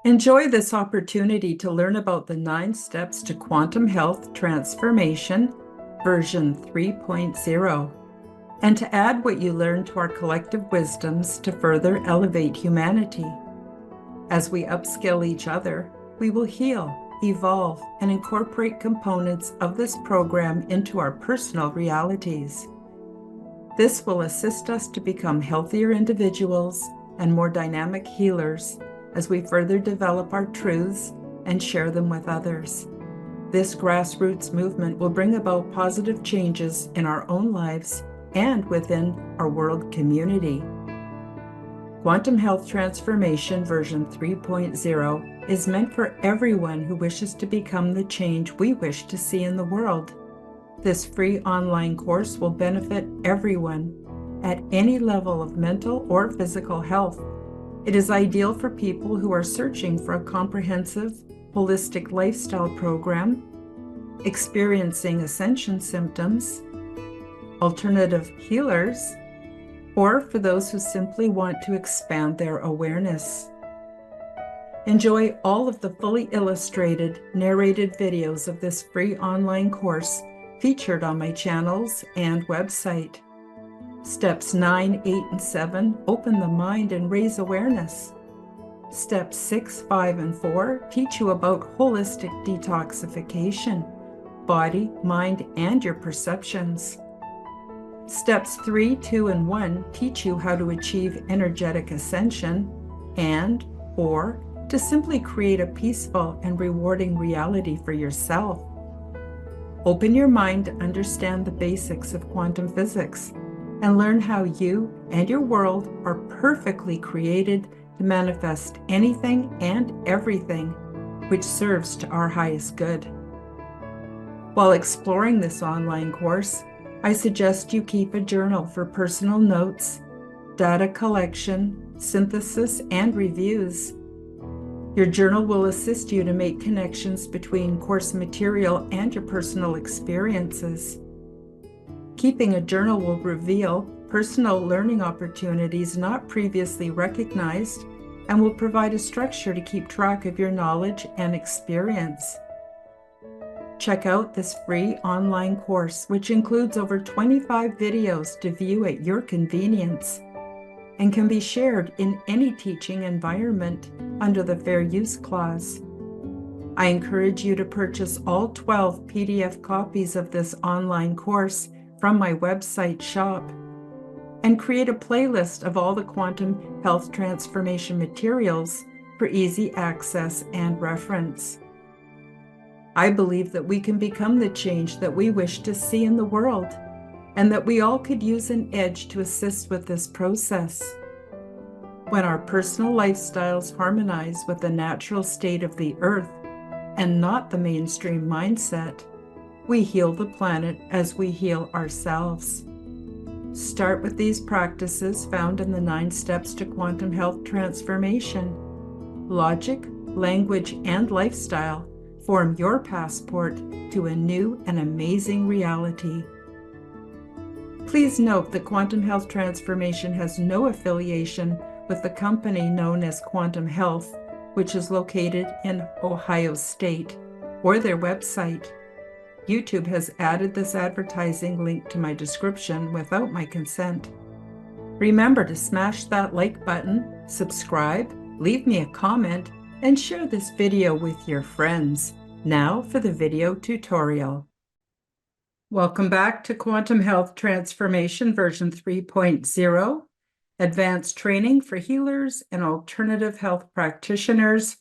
Enjoy this opportunity to learn about the 9 steps to quantum health transformation, version 3.0, and to add what you learn to our collective wisdoms to further elevate humanity. As we upskill each other, we will heal, evolve, and incorporate components of this program into our personal realities. This will assist us to become healthier individuals and more dynamic healers as we further develop our truths and share them with others. This grassroots movement will bring about positive changes in our own lives and within our world community. Quantum Health Transformation version 3.0 is meant for everyone who wishes to become the change we wish to see in the world. This free online course will benefit everyone at any level of mental or physical health. It is ideal for people who are searching for a comprehensive, holistic lifestyle program, experiencing ascension symptoms, alternative healers, or for those who simply want to expand their awareness. Enjoy all of the fully illustrated, narrated videos of this free online course featured on my channels and website. Steps 9, 8, and 7 open the mind and raise awareness. Steps 6, 5, and 4 teach you about holistic detoxification, body, mind, and your perceptions. Steps 3, 2, and 1 teach you how to achieve energetic ascension or to simply create a peaceful and rewarding reality for yourself. Open your mind to understand the basics of quantum physics and learn how you and your world are perfectly created to manifest anything and everything which serves to our highest good. While exploring this online course, I suggest you keep a journal for personal notes, data collection, synthesis, and reviews. Your journal will assist you to make connections between course material and your personal experiences. Keeping a journal will reveal personal learning opportunities not previously recognized and will provide a structure to keep track of your knowledge and experience. Check out this free online course, which includes over 25 videos to view at your convenience and can be shared in any teaching environment under the Fair Use Clause. I encourage you to purchase all 12 PDF copies of this online course from my website shop and create a playlist of all the quantum health transformation materials for easy access and reference. I believe that we can become the change that we wish to see in the world, and that we all could use an edge to assist with this process. When our personal lifestyles harmonize with the natural state of the earth and not the mainstream mindset, we heal the planet as we heal ourselves. Start with these practices found in the 9 steps to quantum health transformation. Logic, language, and lifestyle form your passport to a new and amazing reality. Please note that Quantum Health Transformation has no affiliation with the company known as Quantum Health, which is located in Ohio State, or their website. YouTube has added this advertising link to my description without my consent. Remember to smash that like button, subscribe, leave me a comment, and share this video with your friends. Now for the video tutorial. Welcome back to Quantum Health Transformation version 3.0, Advanced Training for Healers and Alternative Health Practitioners.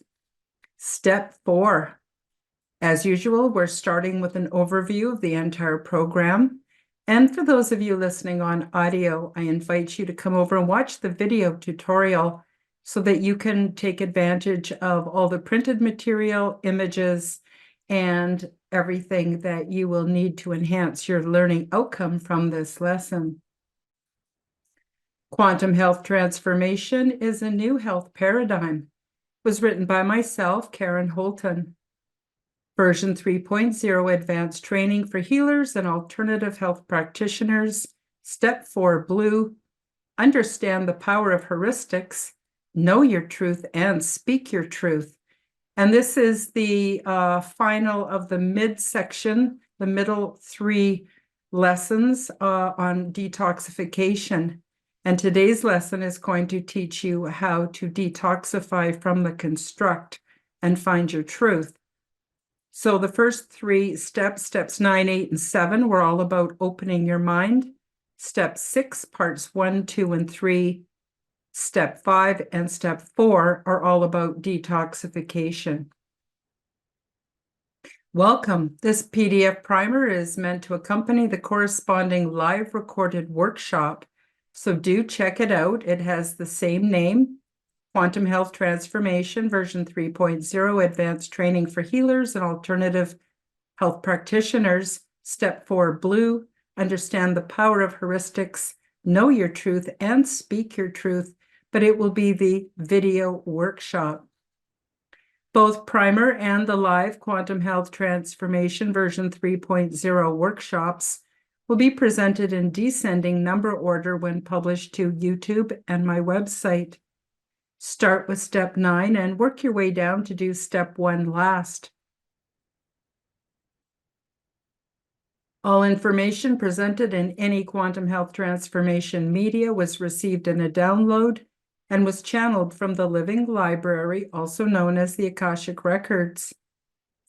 Step 4. As usual, we're starting with an overview of the entire program. And for those of you listening on audio, I invite you to come over and watch the video tutorial so that you can take advantage of all the printed material, images, and everything that you will need to enhance your learning outcome from this lesson. Quantum Health Transformation is a new health paradigm. It was written by myself, Karen Holton. Version 3.0 Advanced Training for Healers and Alternative Health Practitioners. Step 4 Blue. Understand the power of heuristics know your truth, and speak your truth. And this is the final of the midsection, the middle 3 lessons on detoxification. And today's lesson is going to teach you how to detoxify from the construct and find your truth. So the first 3 steps, steps 9, 8, and 7, were all about opening your mind. Step 6, parts 1, 2, and 3, step 5, and step 4 are all about detoxification. Welcome. This PDF primer is meant to accompany the corresponding live recorded workshop, so do check it out. It has the same name, Quantum Health Transformation version 3.0, Advanced Training for Healers and Alternative Health Practitioners. Step 4, blue, understand the power of heuristics, know your truth, and speak your truth, but it will be the video workshop. Both primer and the live Quantum Health Transformation version 3.0 workshops will be presented in descending number order when published to YouTube and my website. Start with step 9 and work your way down to do step 1 last. All information presented in any Quantum Health Transformation media was received in a download and was channeled from the Living Library, also known as the Akashic Records.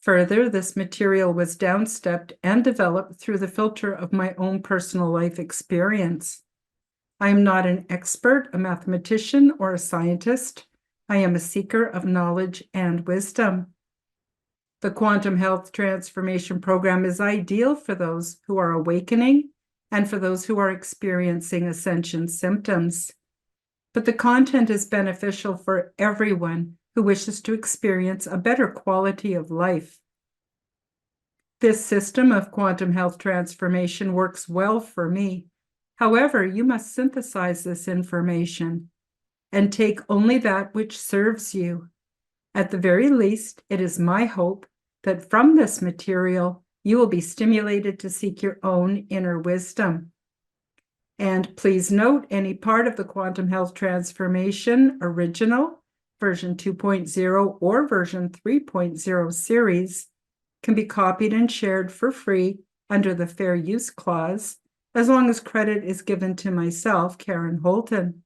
Further, this material was downstepped and developed through the filter of my own personal life experience. I am not an expert, a mathematician, or a scientist. I am a seeker of knowledge and wisdom. The Quantum Health Transformation Program is ideal for those who are awakening and for those who are experiencing ascension symptoms. But the content is beneficial for everyone who wishes to experience a better quality of life. This system of quantum health transformation works well for me. However, you must synthesize this information and take only that which serves you. At the very least, it is my hope that from this material, you will be stimulated to seek your own inner wisdom. And please note, any part of the Quantum Health Transformation Original, version 2.0 or version 3.0 series can be copied and shared for free under the Fair Use Clause, as long as credit is given to myself, Karen Holton.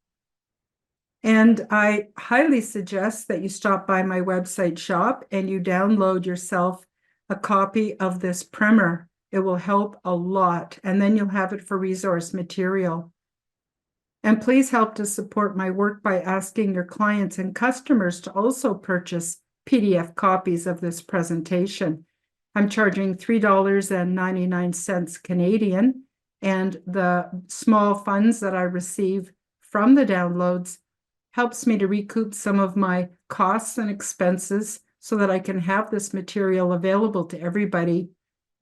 And I highly suggest that you stop by my website shop and you download yourself a copy of this primer. It will help a lot, and then you'll have it for resource material. And please help to support my work by asking your clients and customers to also purchase PDF copies of this presentation. I'm charging $3.99 Canadian, and the small funds that I receive from the downloads helps me to recoup some of my costs and expenses so that I can have this material available to everybody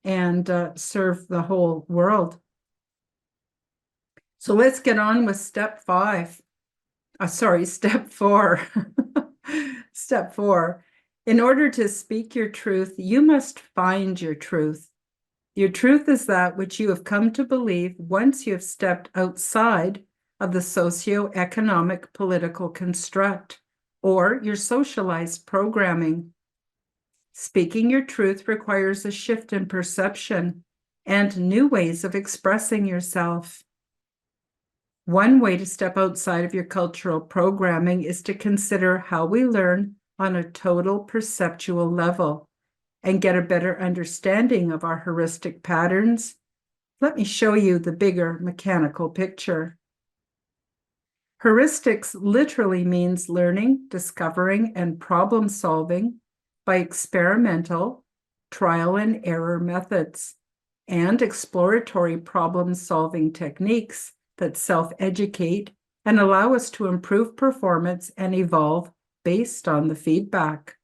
and serve the whole world. So let's get on with step 4. Step 4. In order to speak your truth, you must find your truth. Your truth is that which you have come to believe once you have stepped outside of the socio-economic political construct or your socialized programming. Speaking your truth requires a shift in perception and new ways of expressing yourself. One way to step outside of your cultural programming is to consider how we learn on a total perceptual level and get a better understanding of our heuristic patterns. Let me show you the bigger mechanical picture. Heuristics literally means learning, discovering, and problem solving by experimental, trial and error methods, and exploratory problem-solving techniques that self-educate and allow us to improve performance and evolve based on the feedback.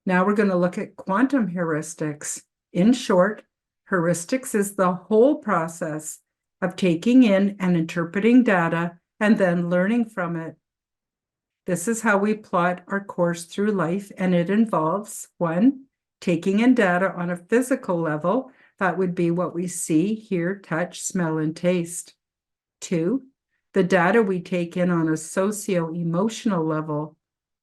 Now we're going to look at quantum heuristics. In short, heuristics is the whole process of taking in and interpreting data and then learning from it. This is how we plot our course through life, and it involves 1, taking in data on a physical level. That would be what we see, hear, touch, smell, and taste. 2, the data we take in on a socio-emotional level,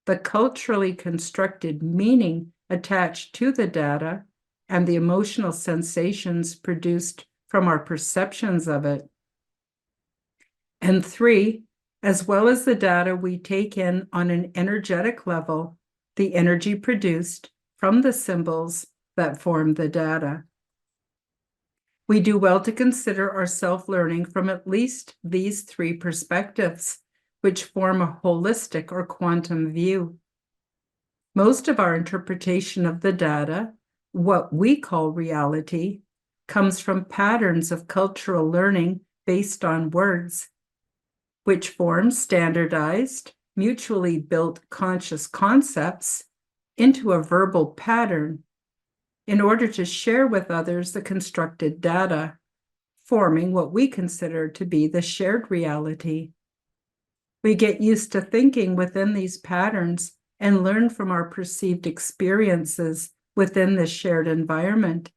the culturally constructed meaning attached to the data, and the emotional sensations produced from our perceptions of it. And 3, as well as the data we take in on an energetic level, the energy produced from the symbols that form the data. We do well to consider our self-learning from at least these 3 perspectives, which form a holistic or quantum view. Most of our interpretation of the data, what we call reality, comes from patterns of cultural learning based on words, which form standardized, mutually built conscious concepts into a verbal pattern in order to share with others the constructed data, forming what we consider to be the shared reality. We get used to thinking within these patterns and learn from our perceived experiences within this shared environment.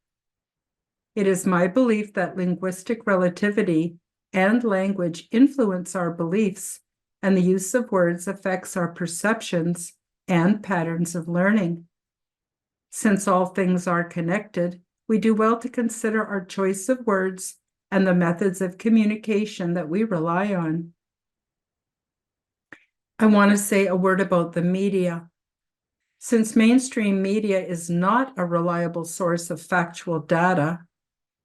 It is my belief that linguistic relativity and language influence our beliefs, and the use of words affects our perceptions and patterns of learning. Since all things are connected, we do well to consider our choice of words and the methods of communication that we rely on. I want to say a word about the media. Since mainstream media is not a reliable source of factual data,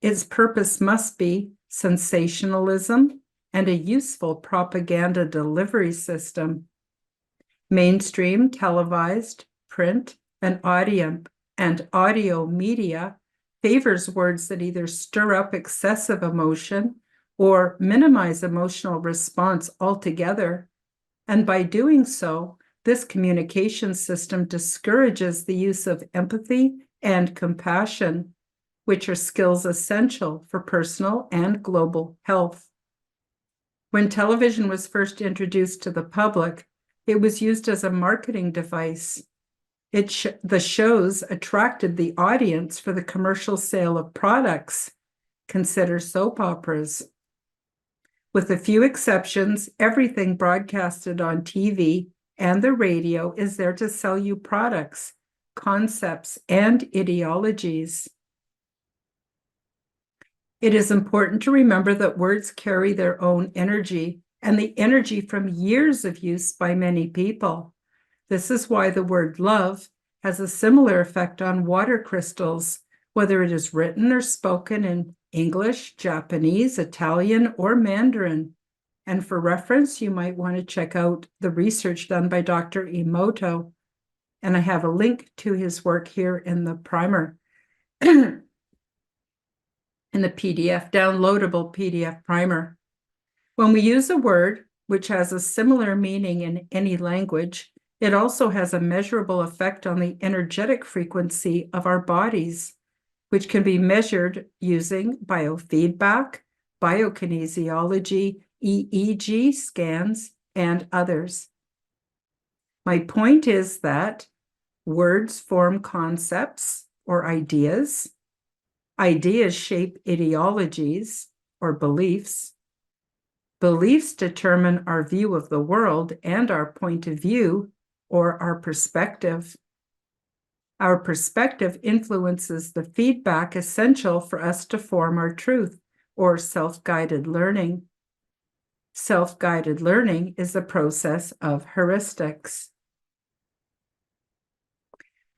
its purpose must be sensationalism and a useful propaganda delivery system. Mainstream televised, print, and audio media favors words that either stir up excessive emotion or minimize emotional response altogether. And by doing so, this communication system discourages the use of empathy and compassion, which are skills essential for personal and global health. When television was first introduced to the public, it was used as a marketing device. The shows attracted the audience for the commercial sale of products. Consider soap operas. With a few exceptions, everything broadcasted on TV and the radio is there to sell you products, concepts, and ideologies. It is important to remember that words carry their own energy, and the energy from years of use by many people. This is why the word love has a similar effect on water crystals, whether it is written or spoken in English, Japanese, Italian, or Mandarin. And for reference, you might want to check out the research done by Dr. Emoto. And I have a link to his work here in the primer, in the PDF, downloadable PDF primer. When we use a word which has a similar meaning in any language, it also has a measurable effect on the energetic frequency of our bodies, which can be measured using biofeedback, biokinesiology, EEG scans, and others. My point is that words form concepts or ideas. Ideas shape ideologies or beliefs. Beliefs determine our view of the world and our point of view or our perspective. Our perspective influences the feedback essential for us to form our truth or self-guided learning. Self-guided learning is the process of heuristics.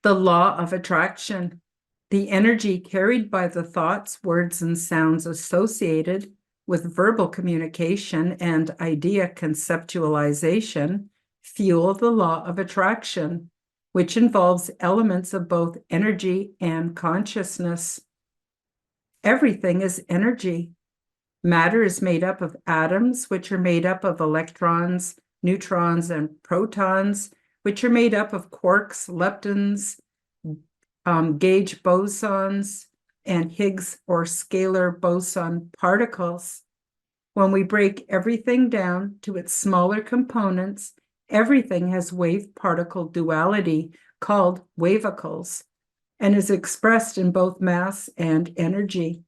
The law of attraction. The energy carried by the thoughts, words, and sounds associated with verbal communication and idea conceptualization fuel the law of attraction, which involves elements of both energy and consciousness. Everything is energy. Matter is made up of atoms, which are made up of electrons, neutrons, and protons, which are made up of quarks, leptons, gauge bosons, and Higgs or scalar boson particles. When we break everything down to its smaller components, everything has wave-particle duality called wavicles and is expressed in both mass and energy.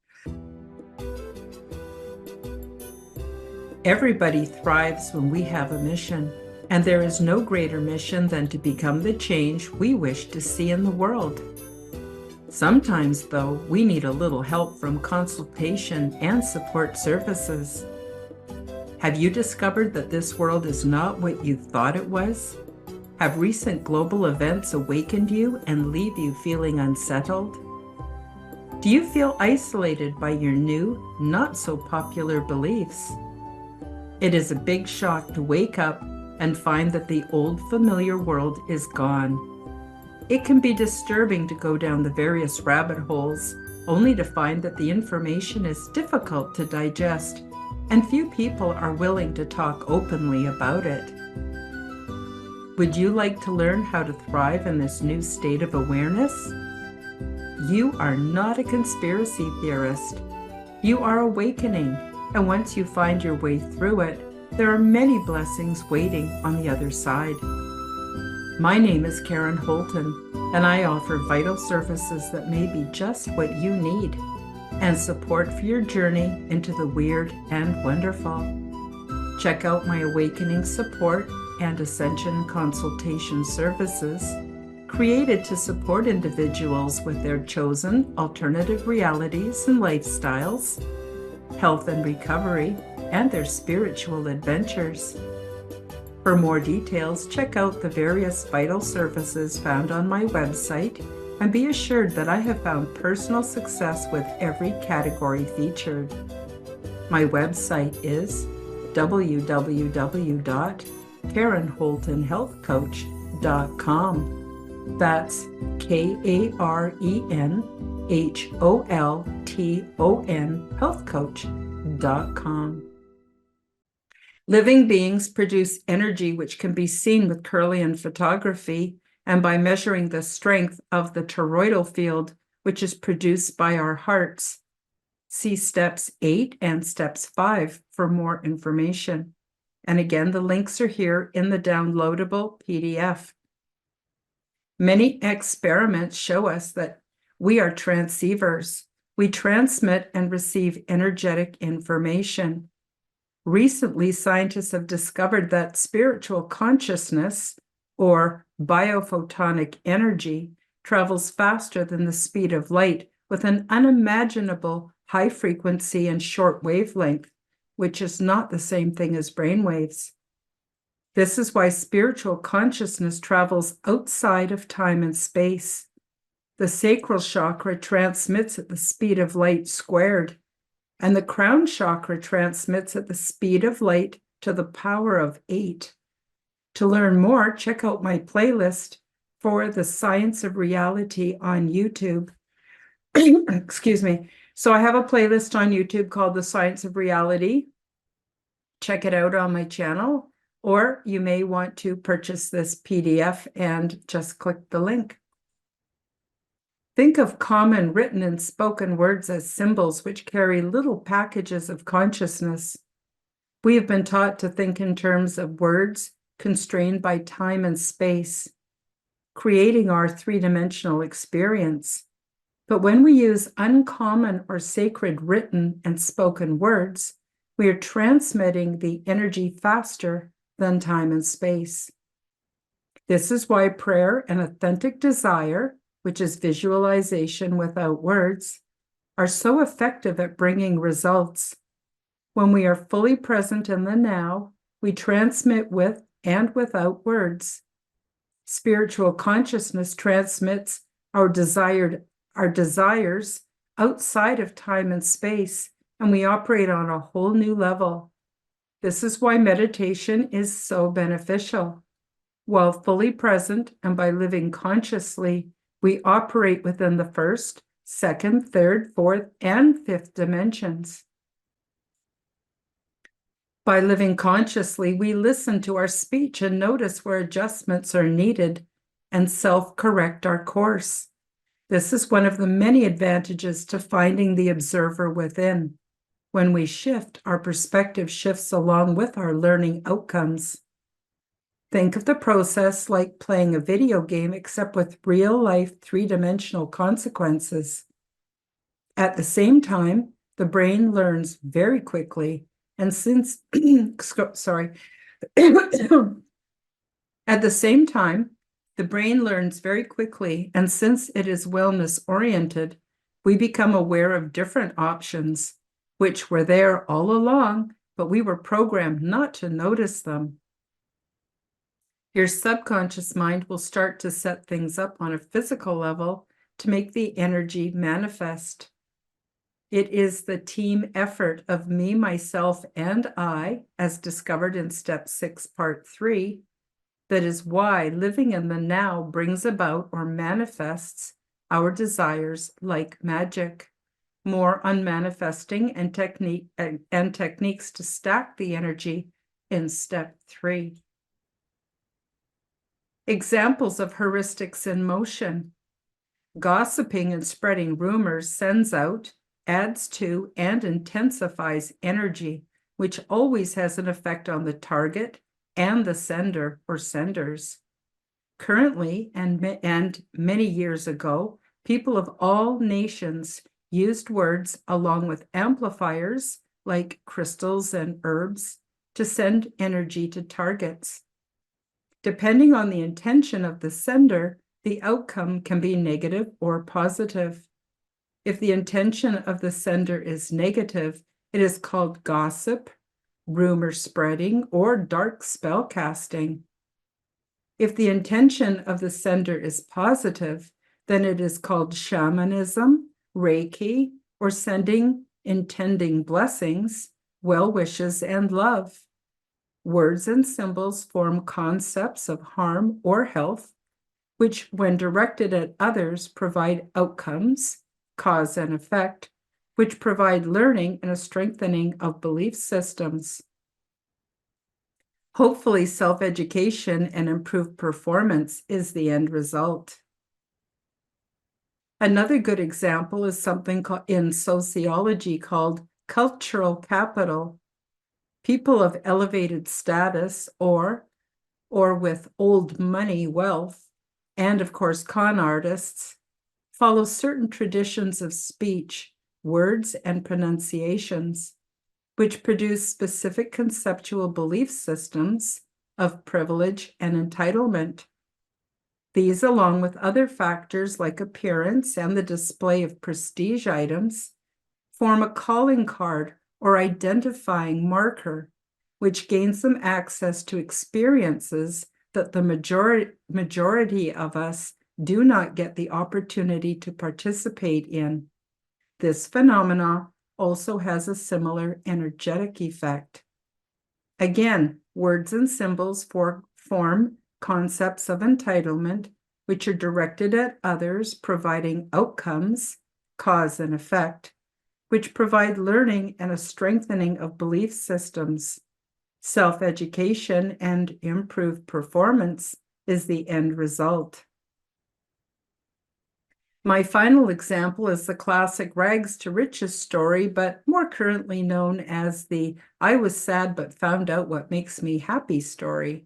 Everybody thrives when we have a mission, and there is no greater mission than to become the change we wish to see in the world. Sometimes, though, we need a little help from consultation and support services. Have you discovered that this world is not what you thought it was? Have recent global events awakened you and leave you feeling unsettled? Do you feel isolated by your new, not so popular beliefs? It is a big shock to wake up and find that the old familiar world is gone. It can be disturbing to go down the various rabbit holes, only to find that the information is difficult to digest, and few people are willing to talk openly about it. Would you like to learn how to thrive in this new state of awareness? You are not a conspiracy theorist. You are awakening, and once you find your way through it, there are many blessings waiting on the other side. My name is Karen Holton, and I offer vital services that may be just what you need, and support for your journey into the weird and wonderful. Check out my awakening support and ascension consultation services, created to support individuals with their chosen alternative realities and lifestyles, health and recovery, and their spiritual adventures. For more details, check out the various vital services found on my website, and be assured that I have found personal success with every category featured. My website is www.KarenHoltonHealthCoach.com. That's KarenHolton HealthCoach.com. Living beings produce energy which can be seen with Kirlian photography and by measuring the strength of the toroidal field, which is produced by our hearts. See steps 8 and steps 5 for more information. And again, the links are here in the downloadable PDF. Many experiments show us that we are transceivers. We transmit and receive energetic information. Recently, scientists have discovered that spiritual consciousness, or biophotonic energy, travels faster than the speed of light with an unimaginable high frequency and short wavelength, which is not the same thing as brainwaves. This is why spiritual consciousness travels outside of time and space. The sacral chakra transmits at the speed of light squared, and the crown chakra transmits at the speed of light to the power of 8. To learn more, check out my playlist for the Science of Reality on YouTube. Excuse me. So I have a playlist on YouTube called The Science of Reality. Check it out on my channel, or you may want to purchase this PDF and just click the link. Think of common written and spoken words as symbols which carry little packages of consciousness. We have been taught to think in terms of words constrained by time and space, creating our three-dimensional experience. But when we use uncommon or sacred written and spoken words, we are transmitting the energy faster than time and space. This is why prayer and authentic desire, which is visualization without words, are so effective at bringing results. When we are fully present in the now, we transmit with and without words. Spiritual consciousness transmits our desires outside of time and space, and we operate on a whole new level. This is why meditation is so beneficial. While fully present and by living consciously, we operate within the first, second, third, fourth, and fifth dimensions. By living consciously, we listen to our speech and notice where adjustments are needed and self-correct our course. This is one of the many advantages to finding the observer within. When we shift, our perspective shifts along with our learning outcomes. Think of the process like playing a video game, except with real-life three-dimensional consequences. At the same time, the brain learns very quickly, And since, sorry, at the same time, the brain learns very quickly, and since it is wellness oriented, we become aware of different options, which were there all along, but we were programmed not to notice them. Your subconscious mind will start to set things up on a physical level to make the energy manifest. It is the team effort of me, myself, and I, as discovered in Step 6, Part 3, that is why living in the now brings about or manifests our desires like magic. More on manifesting and techniques to stack the energy in Step 3. Examples of heuristics in motion. Gossiping and spreading rumors sends out, adds to, and intensifies energy, which always has an effect on the target and the sender or senders. Currently, and many years ago, people of all nations used words along with amplifiers like crystals and herbs to send energy to targets. Depending on the intention of the sender, the outcome can be negative or positive. If the intention of the sender is negative, it is called gossip, rumor spreading, or dark spell casting. If the intention of the sender is positive, then it is called shamanism, Reiki, or sending intending blessings, well wishes, and love. Words and symbols form concepts of harm or health, which, when directed at others, provide outcomes, cause and effect, which provide learning and a strengthening of belief systems. Hopefully, self-education and improved performance is the end result. Another good example is something in sociology called cultural capital. People of elevated status or with old money wealth, and of course con artists, follow certain traditions of speech, words, and pronunciations, which produce specific conceptual belief systems of privilege and entitlement. These, along with other factors like appearance and the display of prestige items, form a calling card or identifying marker, which gains them access to experiences that the majority of us do not get the opportunity to participate in. This phenomena also has a similar energetic effect. Again, words and symbols form concepts of entitlement, which are directed at others, providing outcomes, cause and effect, which provide learning and a strengthening of belief systems. Self-education and improved performance is the end result. My final example is the classic rags to riches story, but more currently known as the I was sad but found out what makes me happy story.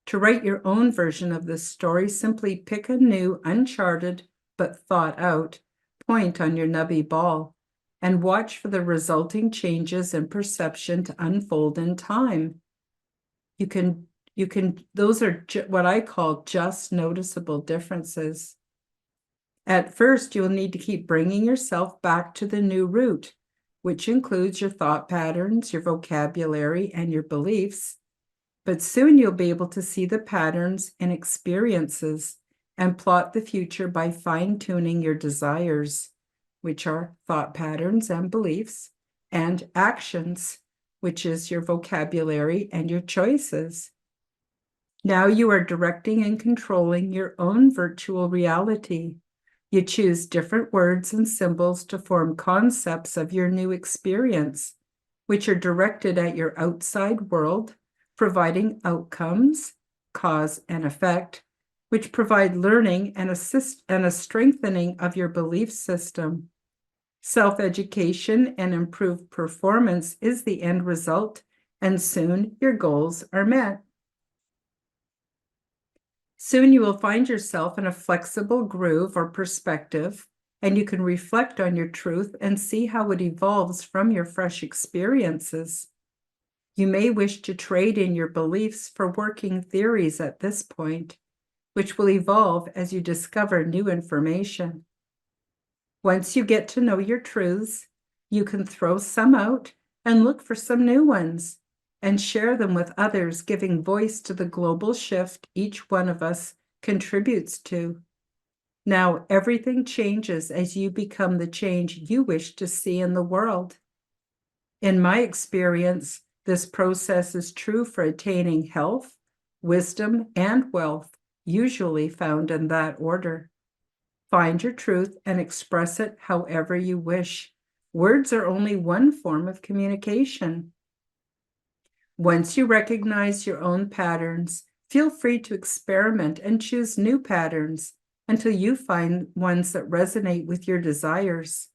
To write your own version of this story, simply pick a new, uncharted, but thought out point on your nubby ball and watch for the resulting changes in perception to unfold in time. Those are what I call just noticeable differences. At first, you'll need to keep bringing yourself back to the new route, which includes your thought patterns, your vocabulary, and your beliefs. But soon you'll be able to see the patterns and experiences and plot the future by fine-tuning your desires, which are thought patterns and beliefs, and actions, which is your vocabulary and your choices. Now you are directing and controlling your own virtual reality. You choose different words and symbols to form concepts of your new experience, which are directed at your outside world, providing outcomes, cause and effect, which provide learning and a strengthening of your belief system. Self-education and improved performance is the end result, and soon your goals are met. Soon you will find yourself in a flexible groove or perspective, and you can reflect on your truth and see how it evolves from your fresh experiences. You may wish to trade in your beliefs for working theories at this point, which will evolve as you discover new information. Once you get to know your truths, you can throw some out and look for some new ones and share them with others, giving voice to the global shift each one of us contributes to. Now, everything changes as you become the change you wish to see in the world. In my experience, this process is true for attaining health, wisdom, and wealth, usually found in that order. Find your truth and express it however you wish. Words are only one form of communication. Once you recognize your own patterns, feel free to experiment and choose new patterns until you find ones that resonate with your desires.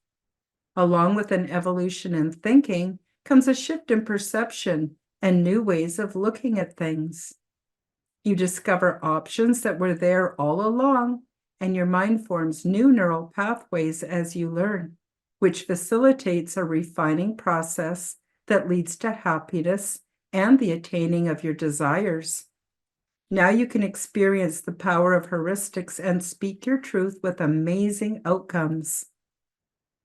Along with an evolution in thinking comes a shift in perception and new ways of looking at things. You discover options that were there all along, and your mind forms new neural pathways as you learn, which facilitates a refining process that leads to happiness and the attaining of your desires. Now you can experience the power of heuristics and speak your truth with amazing outcomes.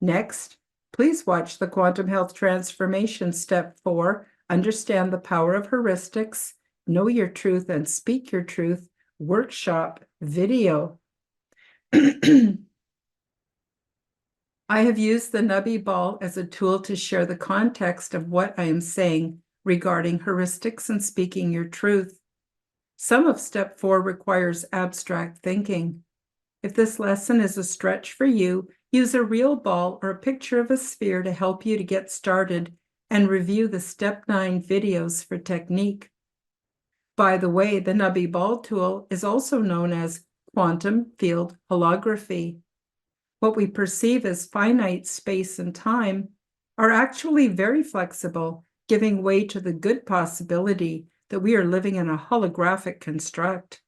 Next, please watch the Quantum Health Transformation Step 4, Understand the Power of Heuristics, Know Your Truth and Speak Your Truth workshop video. I have used the Nubby ball as a tool to share the context of what I am saying regarding heuristics and speaking your truth. Some of Step 4 requires abstract thinking. If this lesson is a stretch for you, use a real ball or a picture of a sphere to help you to get started and review the Step 9 videos for technique. By the way, the Nubby ball tool is also known as quantum field holography. What we perceive as finite space and time are actually very flexible, giving way to the good possibility that we are living in a holographic construct.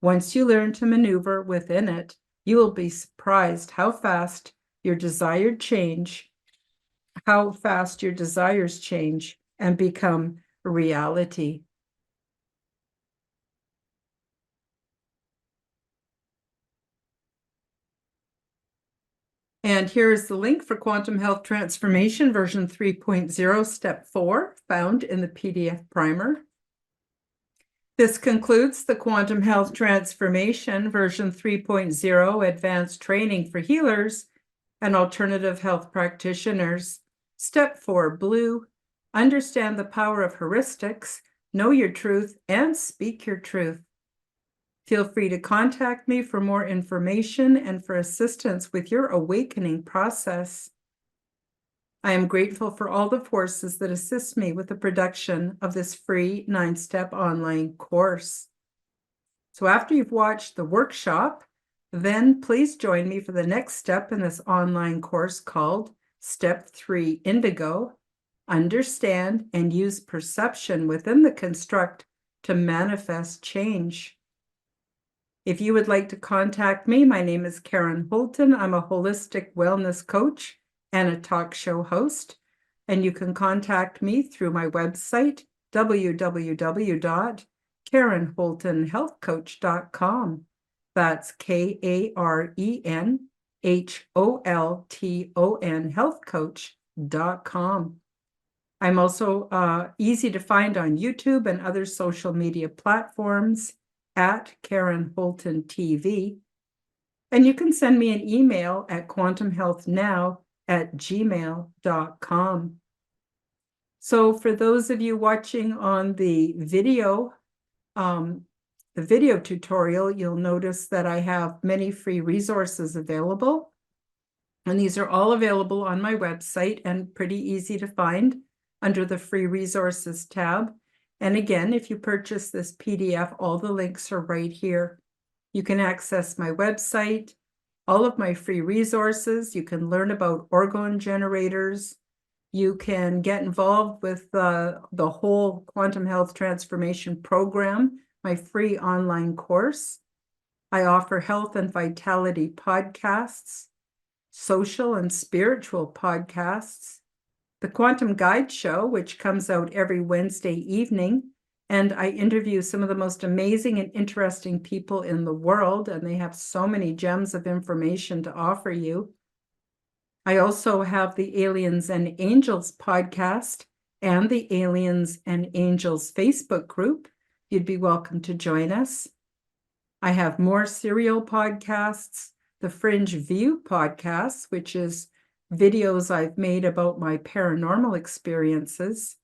Once you learn to maneuver within it, you will be surprised how fast your desires change and become reality. And here is the link for Quantum Health Transformation version 3.0, Step 4, found in the PDF primer. This concludes the Quantum Health Transformation version 3.0 Advanced Training for Healers and Alternative Health Practitioners. Step 4, Blue, Understand the Power of Heuristics, Know Your Truth, and Speak Your Truth. Feel free to contact me for more information and for assistance with your awakening process. I am grateful for all the forces that assist me with the production of this free 9-step online course. So after you've watched the workshop, then please join me for the next step in this online course called Step 3 Indigo, Understand and Use Perception within the construct to manifest change. If you would like to contact me, my name is Karen Holton. I'm a holistic wellness coach and a talk show host, and you can contact me through my website, www.karenholtonhealthcoach.com. That's KarenHolton healthcoach.com. I'm also easy to find on YouTube and other social media platforms at Karen Holton TV. And you can send me an email at quantumhealthnow@gmail.com. So for those of you watching on the video tutorial, you'll notice that I have many free resources available. And these are all available on my website and pretty easy to find under the free resources tab. And again, if you purchase this PDF, all the links are right here. You can access my website, all of my free resources. You can learn about orgone generators. You can get involved with the whole Quantum Health Transformation program, my free online course. I offer health and vitality podcasts, social and spiritual podcasts, the Quantum Guide Show, which comes out every Wednesday evening. And I interview some of the most amazing and interesting people in the world, and they have so many gems of information to offer you. I also have the Aliens and Angels podcast and the Aliens and Angels Facebook group. You'd be welcome to join us. I have more serial podcasts, the Fringe View podcast, which is videos I've made about my paranormal experiences,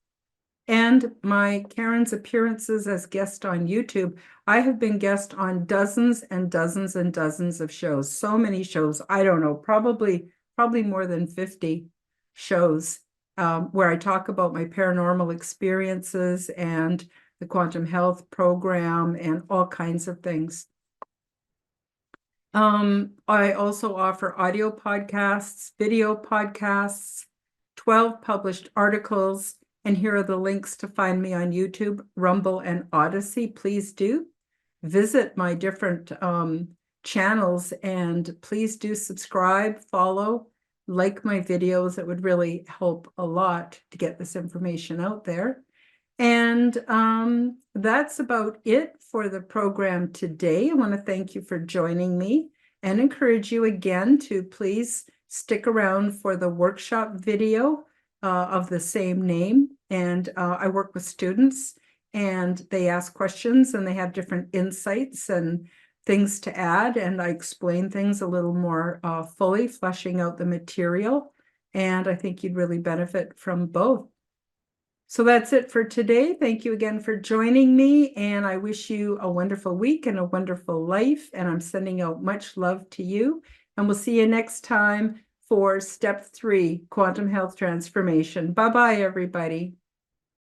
and my Karen's appearances as guest on YouTube. I have been guest on dozens and dozens and dozens of shows, so many shows. I don't know, probably more than 50 shows where I talk about my paranormal experiences and the quantum health program and all kinds of things. I also offer audio podcasts, video podcasts, 12 published articles, and here are the links to find me on YouTube, Rumble, and Odyssey. Please do visit my different channels, and please do subscribe, follow, like my videos. It would really help a lot to get this information out there. And that's about it for the program today. I want to thank you for joining me and encourage you again to please stick around for the workshop video of the same name. And I work with students, and they ask questions, and they have different insights and things to add. And I explain things a little more fully, fleshing out the material. And I think you'd really benefit from both. So that's it for today. Thank you again for joining me, and I wish you a wonderful week and a wonderful life, and I'm sending out much love to you, and we'll see you next time for Step 3, Quantum Health Transformation. Bye-bye, everybody.